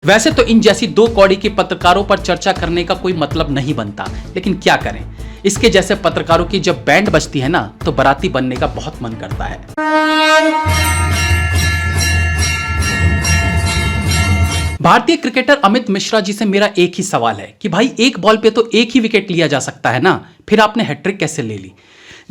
वैसे तो इन जैसी दो कौड़ी के पत्रकारों पर चर्चा करने का कोई मतलब नहीं बनता, लेकिन क्या करें, इसके जैसे पत्रकारों की जब बैंड बजती है ना तो बाराती बनने का बहुत मन करता है। भारतीय क्रिकेटर अमित मिश्रा जी से मेरा एक ही सवाल है कि भाई एक बॉल पे तो एक ही विकेट लिया जा सकता है ना, फिर आपने हैट्रिक कैसे ले ली?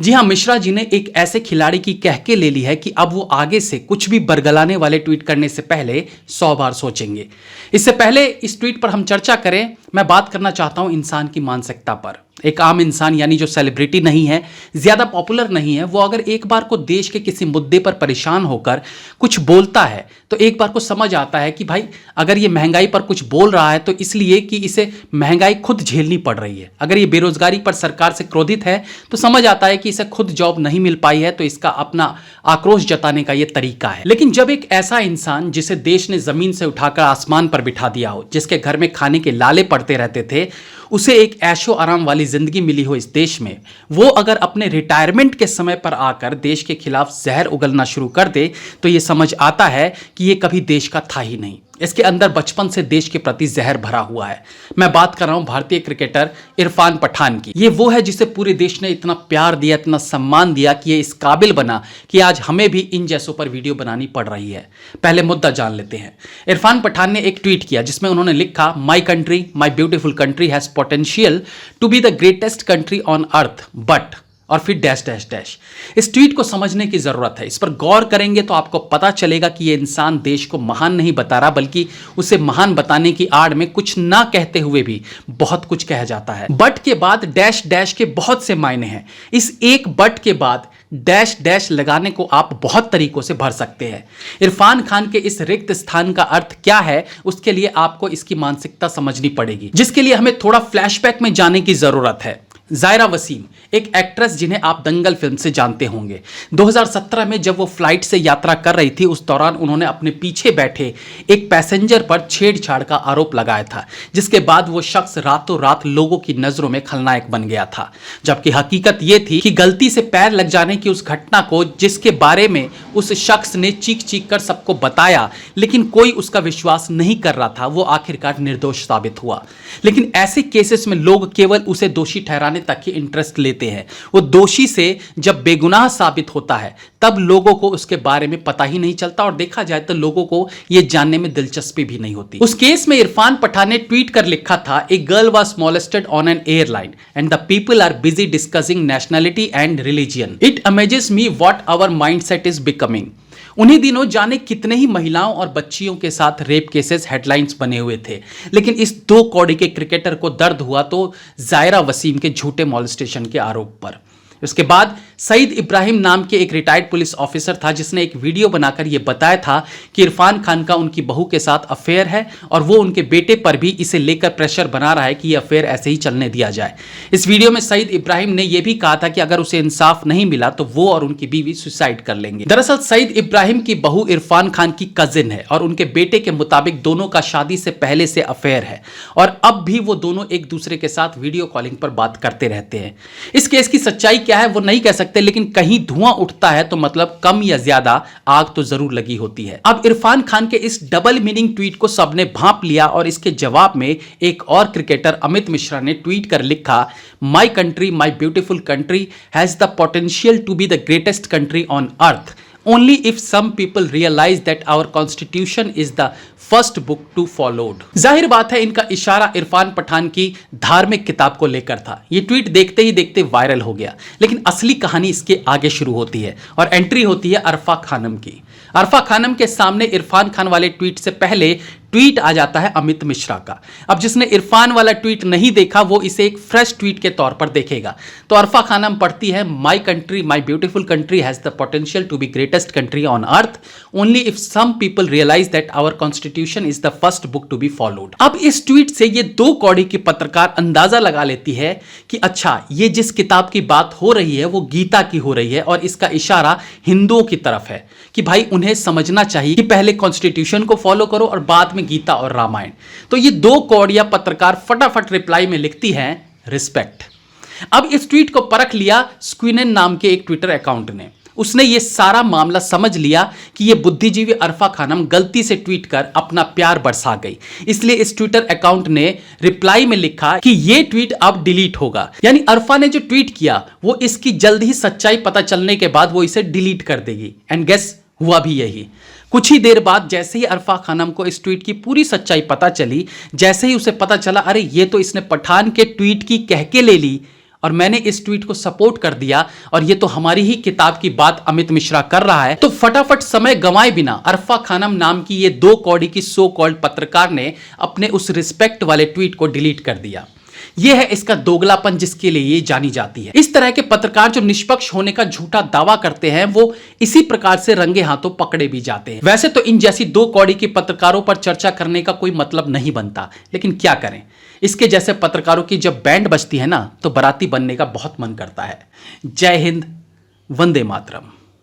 जी हां, मिश्रा जी ने एक ऐसे खिलाड़ी की कह के ले ली है कि अब वो आगे से कुछ भी बरगलाने वाले ट्वीट करने से पहले 100 बार सोचेंगे। इससे पहले इस ट्वीट पर हम चर्चा करें, मैं बात करना चाहता हूं इंसान की मानसिकता पर। एक आम इंसान यानी जो सेलिब्रिटी नहीं है, ज्यादा पॉपुलर नहीं है, वो अगर एक बार को देश के किसी मुद्दे पर परेशान होकर कुछ बोलता है तो एक बार को समझ आता है कि भाई अगर ये महंगाई पर कुछ बोल रहा है तो इसलिए कि इसे महंगाई खुद झेलनी पड़ रही है। अगर ये बेरोजगारी पर सरकार से क्रोधित है तो समझ आता है कि इसे खुद जॉब नहीं मिल पाई है, तो इसका अपना आक्रोश जताने का ये तरीका है। लेकिन जब एक ऐसा इंसान जिसे देश ने जमीन से उठाकर आसमान पर बिठा दिया हो, जिसके घर में खाने के लाले पड़ते रहते थे, उसे एक ऐशो आराम वाली जिंदगी मिली हो इस देश में, वो अगर अपने रिटायरमेंट के समय पर आकर देश के खिलाफ जहर उगलना शुरू कर दे तो ये समझ आता है कि ये कभी देश का था ही नहीं। इसके अंदर बचपन से देश के प्रति जहर भरा हुआ है। मैं बात कर रहा हूं भारतीय क्रिकेटर इरफान पठान की। ये वो है जिसे पूरे देश ने इतना प्यार दिया, इतना सम्मान दिया कि ये इस काबिल बना कि आज हमें भी इन जैसों पर वीडियो बनानी पड़ रही है। पहले मुद्दा जान लेते हैं। इरफान पठान ने एक ट्वीट किया जिसमें उन्होंने लिखा, my country, my beautiful country has potential to be the greatest country on earth but, और फिर डैश डैश डैश। इस ट्वीट को समझने की जरूरत है। इस पर गौर करेंगे तो आपको पता चलेगा कि यह इंसान देश को महान नहीं बता रहा, बल्कि उसे महान बताने की आड़ में कुछ ना कहते हुए भी बहुत कुछ कह जाता है। बट के बाद डैश डैश के बहुत से मायने हैं। इस एक बट के बाद डैश डैश लगाने को आप बहुत तरीकों से भर सकते हैं। इरफान खान के इस रिक्त स्थान का अर्थ क्या है, उसके लिए आपको इसकी मानसिकता समझनी पड़ेगी, जिसके लिए हमें थोड़ा फ्लैशबैक में जाने की जरूरत है। जायरा वसीम एक एक्ट्रेस जिन्हें आप दंगल फिल्म से जानते होंगे। 2017 में जब वो फ्लाइट से यात्रा कर रही थी, उस दौरान उन्होंने अपने पीछे बैठे एक पैसेंजर पर छेड़छाड़ का आरोप लगाया था, जिसके बाद वो शख्स रातों रात लोगों की नजरों में खलनायक बन गया था। जबकि हकीकत ये थी कि गलती से पैर लग जाने की उस घटना को, जिसके बारे में उस शख्स ने चीख चीख कर सबको बताया, लेकिन कोई उसका विश्वास नहीं कर रहा था, वो आखिरकार निर्दोष साबित हुआ। लेकिन ऐसे केसेस में लोग केवल उसे दोषी ठहराने तक ही इंटरेस्ट लेते हैं। वो दोषी से जब बेगुनाह साबित होता है तब लोगों को उसके बारे में पता ही नहीं चलता, और देखा जाए तो लोगों को यह जानने में दिलचस्पी भी नहीं होती। उस केस में इरफान पठान ने ट्वीट कर लिखा था, a girl was molested on an airline and the people are busy discussing nationality and religion. It amazes me what our mindset is becoming. उन्हीं दिनों जाने कितने ही महिलाओं और बच्चियों के साथ रेप केसेस हेडलाइंस बने हुए थे, लेकिन इस दो कौड़ी के क्रिकेटर को दर्द हुआ तो जायरा वसीम के झूठे मॉलेस्टेशन के आरोप पर। उसके बाद सईद इब्राहिम नाम के एक रिटायर्ड पुलिस ऑफिसर था, जिसने एक वीडियो बनाकर यह बताया था कि इरफान खान का उनकी बहू के साथ अफेयर है और वो उनके बेटे पर भी इसे लेकर प्रेशर बना रहा है कि यह अफेयर ऐसे ही चलने दिया जाए। इस वीडियो में सईद इब्राहिम ने यह भी कहा था कि अगर उसे इंसाफ नहीं मिला तो वो और उनकी बीवी सुसाइड कर लेंगे। दरअसल सईद इब्राहिम की बहू इरफान खान की कजिन है और उनके बेटे के मुताबिक दोनों का शादी से पहले से अफेयर है और अब भी वो दोनों एक दूसरे के साथ वीडियो कॉलिंग पर बात करते रहते हैं। इस केस की सच्चाई क्या है वो नहीं कह सकते, लेकिन कहीं धुआं उठता है तो मतलब कम या ज्यादा आग तो जरूर लगी होती है। अब इरफान खान के इस डबल मीनिंग ट्वीट को सबने भांप लिया और इसके जवाब में एक और क्रिकेटर अमित मिश्रा ने ट्वीट कर लिखा, my country, my beautiful country has the potential to be the greatest country on earth only if some people realize that our constitution is the first book to followed। जाहिर बात है इनका इशारा इरफान पठान की धार्मिक किताब को लेकर था। ये ट्वीट देखते ही देखते वायरल हो गया, लेकिन असली कहानी इसके आगे शुरू होती है और एंट्री होती है अरफा खानम की। अरफा खानम के सामने इरफान खान वाले ट्वीट से पहले ट्वीट आ जाता है अमित मिश्रा का। अब जिसने इरफान वाला ट्वीट नहीं देखा वो इसे एक फ्रेश ट्वीट के तौर पर देखेगा। तो अरफा खानम पढ़ती है, my country, my beautiful country has the potential to be greatest country on earth only if some people realise that our constitution is the first book to be followed. अब इस tweet से ये दो कौड़ी की पत्रकार अंदाजा लगा लेती है कि अच्छा ये जिस किताब की बात हो रही है वो गीता की हो रही है और इसका इशारा हिंदुओं की तरफ है कि भाई उन्हें समझना चाहिए कि पहले कॉन्स्टिट्यूशन को फॉलो करो और बाद में गीता और रामायण। तो ये दो कौड़िया पत्रकार फटाफट रिप्लाई में लिखती हैं, रिस्पेक्ट। अब इस ट्वीट को परख लिया स्क्विनन नाम के एक ट्विटर अकाउंट ने। उसने ये सारा मामला समझ लिया कि ये बुद्धिजीवी अरफा खानम गलती से ट्वीट कर अपना प्यार बरसा गई। इसलिए इस ट्विटर अकाउंट ने रिप्लाई में लिखा कि ये ट्वीट अब डिलीट होगा। यानी अरफा ने जो ट्वीट किया वो इसकी जल्द ही सच्चाई पता चलने के बाद वो इसे डिलीट कर देगी। एंड गेस हुआ भी यही। कुछ ही देर बाद जैसे ही अरफा खानम को इस ट्वीट की पूरी सच्चाई पता चली, जैसे ही उसे पता चला अरे ये तो इसने पठान के ट्वीट की कह के ले ली और मैंने इस ट्वीट को सपोर्ट कर दिया और ये तो हमारी ही किताब की बात अमित मिश्रा कर रहा है, तो फटाफट समय गंवाए बिना अरफा खानम नाम की ये 2 कौड़ी की सो कॉल्ड पत्रकार ने अपने उस रिस्पेक्ट वाले ट्वीट को डिलीट कर दिया। यह है इसका दोगलापन जिसके लिए ये जानी जाती है। इस तरह के पत्रकार जो निष्पक्ष होने का झूठा दावा करते हैं वो इसी प्रकार से रंगे हाथों पकड़े भी जाते हैं। वैसे तो इन जैसी 2 कौड़ी के पत्रकारों पर चर्चा करने का कोई मतलब नहीं बनता, लेकिन क्या करें, इसके जैसे पत्रकारों की जब बैंड बजती है ना तो बाराती बनने का बहुत मन करता है। जय हिंद, वंदे मातरम।